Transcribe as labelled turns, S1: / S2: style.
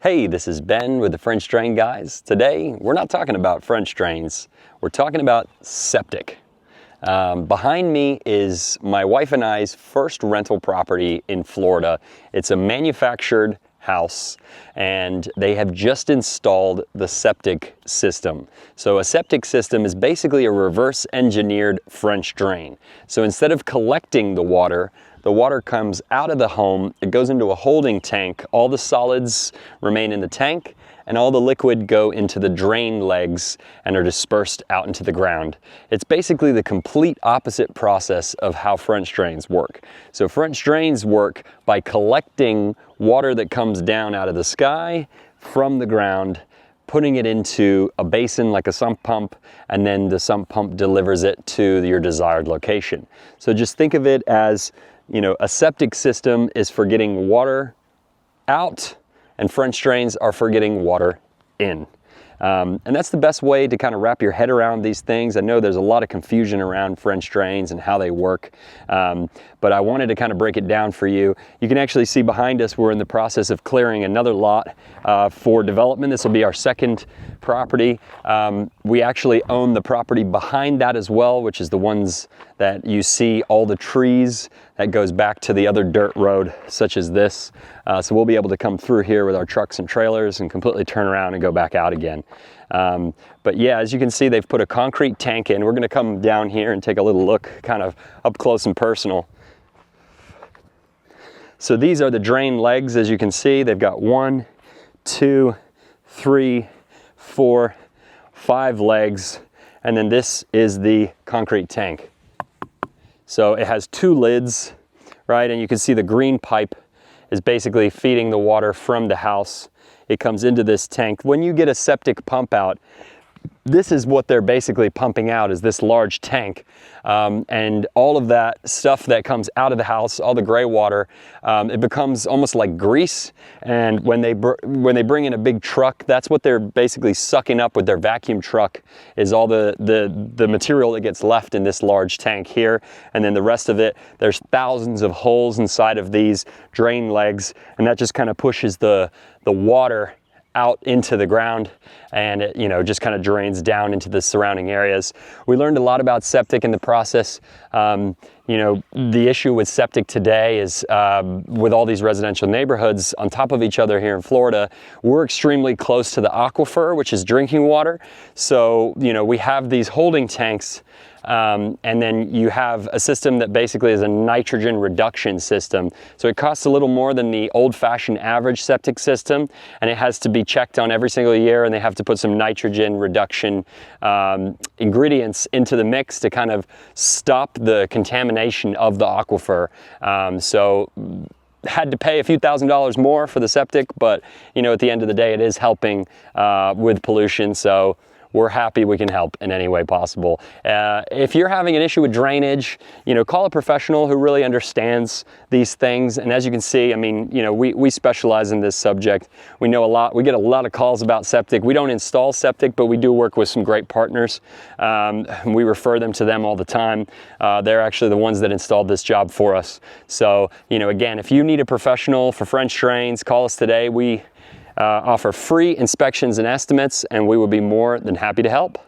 S1: Hey, this is Ben with the French Drain Guys. Today, we're not talking about French drains. We're talking about septic. Behind me is my wife and I's first rental property in Florida. It's a manufactured house and they have just installed the septic system. So a septic system is basically a reverse engineered French drain. So instead of collecting the water comes out of the home, it goes into a holding tank, all the solids remain in the tank, and all the liquid go into the drain legs and are dispersed out into the ground. It's basically the complete opposite process of how French drains work. So French drains work by collecting water that comes down out of the sky from the ground, putting it into a basin like a sump pump, and then the sump pump delivers it to your desired location. So just think of it as, a septic system is for getting water out, and French drains are for getting water in. And that's the best way to kind of wrap your head around these things. I know there's a lot of confusion around French drains and how they work, but I wanted to kind of break it down for you. You can actually see behind us, we're in the process of clearing another lot for development. This will be our second property. We actually own the property behind that as well, which is the ones that you see all the trees that goes back to the other dirt road such as this. So we'll be able to come through here with our trucks and trailers and completely turn around and go back out again. But yeah, as you can see, they've put a concrete tank in. We're gonna come down here and take a little look kind of up close and personal. So these are the drain legs. As you can see, they've got 1, 2, 3, 4, 5 legs. And then this is the concrete tank. So it has 2 lids, right? And you can see the green pipe is basically feeding the water from the house. It comes into this tank. When you get a septic pump out, this is what they're basically pumping out, is this large tank. And all of that stuff that comes out of the house, all the gray water, it becomes almost like grease. And when they bring in a big truck, that's what they're basically sucking up with their vacuum truck, is all the material that gets left in this large tank here. And then the rest of it, there's thousands of holes inside of these drain legs, and that just kind of pushes the water out into the ground, and it just kind of drains down into the surrounding areas. We learned a lot about septic in the process. The issue with septic today is with all these residential neighborhoods on top of each other here in Florida, we're extremely close to the aquifer, which is drinking water. So we have these holding tanks, and then you have a system that basically is a nitrogen reduction system. So it costs a little more than the old-fashioned average septic system, and it has to be checked on every single year, and they have to put some nitrogen reduction ingredients into the mix to kind of stop the contamination of the aquifer. So had to pay a few $1,000s more for the septic, but at the end of the day, it is helping with pollution. So we're happy we can help in any way possible. If you're having an issue with drainage, call a professional who really understands these things. And as you can see, we specialize in this subject. We know a lot. We get a lot of calls about septic. We don't install septic, but we do work with some great partners. We refer them to them all the time. They're actually the ones that installed this job for us. So, again, if you need a professional for French drains, call us today. We offer free inspections and estimates, and we would be more than happy to help.